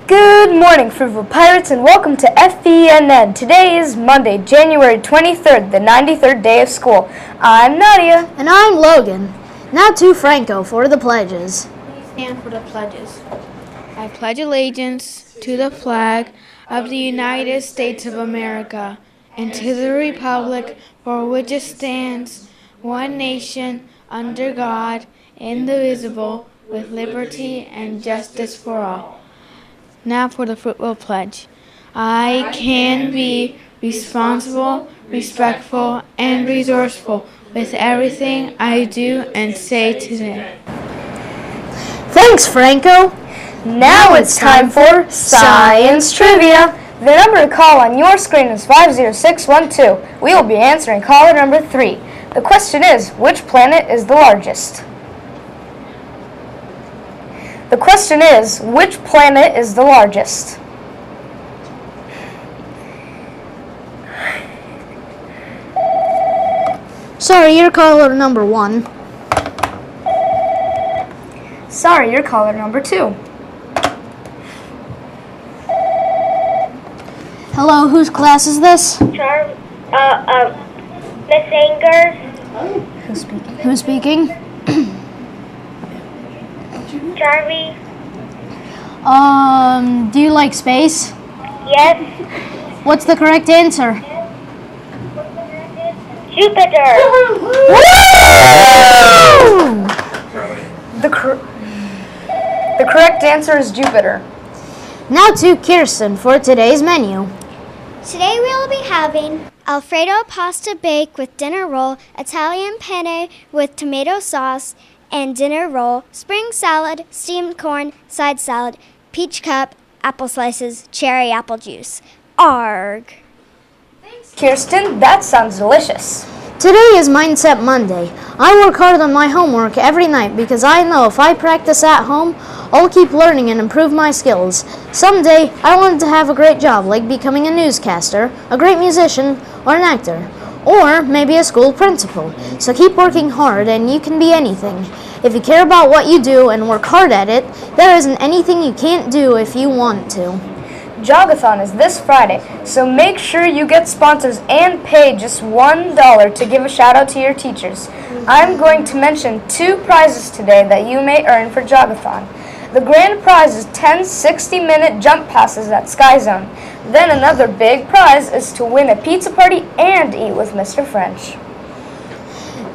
Good morning, Fruitful Pirates, and welcome to FENN. Today is Monday, January 23rd, the 93rd day of school. I'm Nadia. And I'm Logan. Now to Franco for the pledges. Please stand for the pledges. I pledge allegiance to the flag of the United States of America and to the republic for which it stands, one nation, under God, indivisible, with liberty and justice for all. Now for the Fruitful Pledge. I can be responsible, respectful, and resourceful with everything I do and say today. Thanks, Franco. Now it's time for Science Trivia. The number to call on your screen is 50612. We will be answering caller number 3. The question is, which planet is the largest? The question is, which planet is the largest? Sorry, you're caller number 1. Sorry, you're caller number 2. Hello, whose class is this? Miss Angers. Who's speaking? Charlie. Do you like space? Yes. What's the correct answer? Jupiter. The correct answer is Jupiter. Now to Kirsten for today's menu. Today we will be having Alfredo pasta bake with dinner roll, Italian penne with tomato sauce and dinner roll, spring salad, steamed corn, side salad, peach cup, apple slices, cherry apple juice. Arg! Kirsten, that sounds delicious. Today is Mindset Monday. I work hard on my homework every night because I know if I practice at home, I'll keep learning and improve my skills. Someday, I want to have a great job like becoming a newscaster, a great musician, or an actor. Or maybe a school principal. So keep working hard and you can be anything. If you care about what you do and work hard at it, there isn't anything you can't do if you want to. Jogathon is this Friday, so make sure you get sponsors and pay just $1 to give a shout out to your teachers. I'm going to mention 2 prizes today that you may earn for Jogathon. The grand prize is 10 60-minute jump passes at Sky Zone. Then another big prize is to win a pizza party and eat with Mr. French.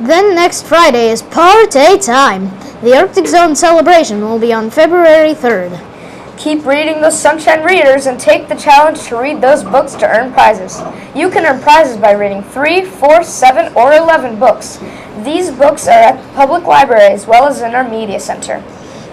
Then next Friday is party time. The Arctic Zone celebration will be on February 3rd. Keep reading those Sunshine Readers and take the challenge to read those books to earn prizes. You can earn prizes by reading 3, 4, 7, or 11 books. These books are at the public library as well as in our media center.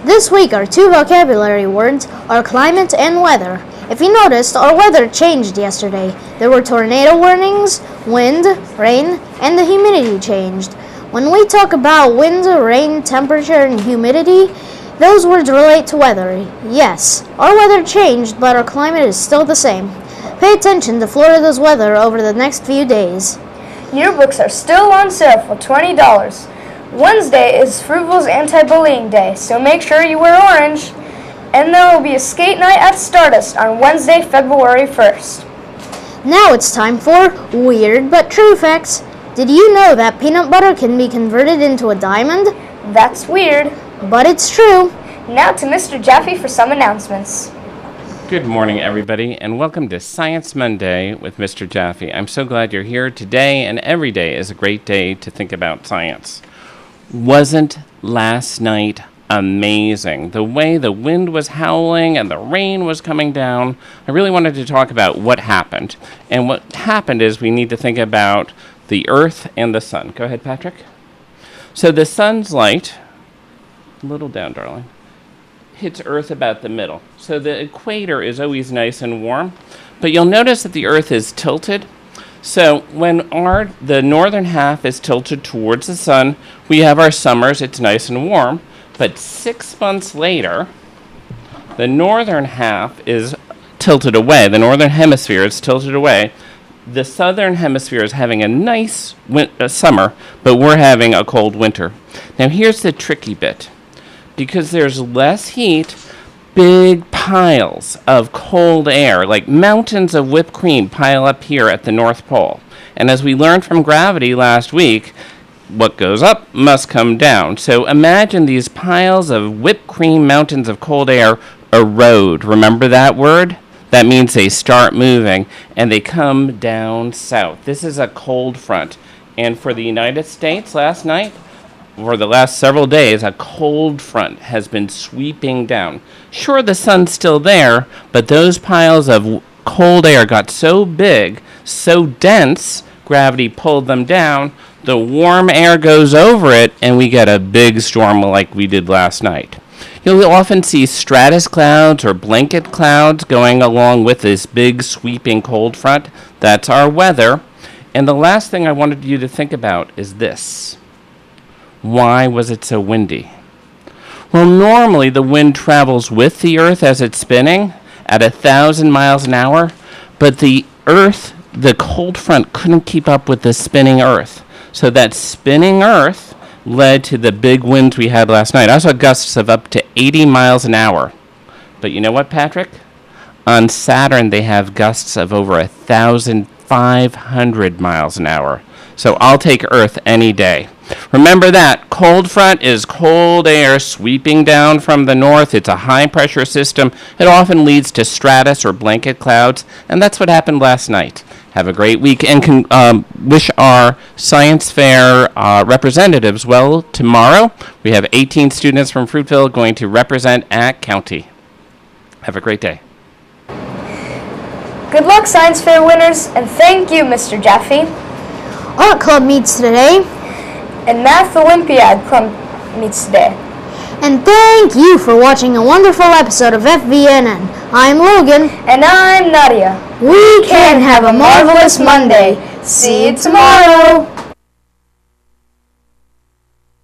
This week our 2 vocabulary words are climate and weather. If you noticed, our weather changed yesterday. There were tornado warnings, wind, rain, and the humidity changed. When we talk about wind, rain, temperature, and humidity, those words relate to weather. Yes, our weather changed, but our climate is still the same. Pay attention to Florida's weather over the next few days. Yearbooks are still on sale for $20. Wednesday is Fruitful's Anti-Bullying Day, so make sure you wear orange. And there will be a skate night at Stardust on Wednesday, February 1st. Now it's time for Weird But True Facts. Did you know that peanut butter can be converted into a diamond? That's weird. But it's true. Now to Mr. Jaffe for some announcements. Good morning, everybody, and welcome to Science Monday with Mr. Jaffe. I'm so glad you're here. Today and every day is a great day to think about science. Wasn't last night amazing? The way the wind was howling and the rain was coming down. I really wanted to talk about what happened. And what happened is we need to think about the Earth and the sun. Go ahead, Patrick. So the sun's light, a little down, darling, hits Earth about the middle. So the equator is always nice and warm, but you'll notice that the Earth is tilted. So when the northern half is tilted towards the sun, we have our summers, it's nice and warm, but 6 months later, the northern half is tilted away, the northern hemisphere is tilted away. The southern hemisphere is having a nice summer, but we're having a cold winter. Now here's the tricky bit. Because there's less heat, big piles of cold air, like mountains of whipped cream, pile up here at the North Pole. And as we learned from gravity last week, what goes up must come down. So imagine these piles of whipped cream mountains of cold air erode. Remember that word? That means they start moving, and they come down south. This is a cold front. And for the United States last night, for the last several days, a cold front has been sweeping down. Sure, the sun's still there, but those piles of cold air got so big, so dense, gravity pulled them down. The warm air goes over it, and we get a big storm like we did last night. You'll often see stratus clouds or blanket clouds going along with this big sweeping cold front. That's our weather. And the last thing I wanted you to think about is this. Why was it so windy? Well, normally the wind travels with the Earth as it's spinning at 1,000 miles an hour, but the cold front couldn't keep up with the spinning Earth. So that spinning Earth led to the big winds we had last night. I saw gusts of up to 80 miles an hour. But you know what, Patrick? On Saturn, they have gusts of over 1,500 miles an hour. So I'll take Earth any day. Remember that. Cold front is cold air sweeping down from the north. It's a high-pressure system. It often leads to stratus or blanket clouds, and that's what happened last night. Have a great week, and wish our science fair representatives well tomorrow. We have 18 students from Fruitville going to represent at County. Have a great day. Good luck, science fair winners, and thank you, Mr. Jaffe. Art Club meets today. And Math Olympiad Club meets today. And thank you for watching a wonderful episode of FVNN. I'm Logan. And I'm Nadia. We can have a marvelous Monday. See you tomorrow.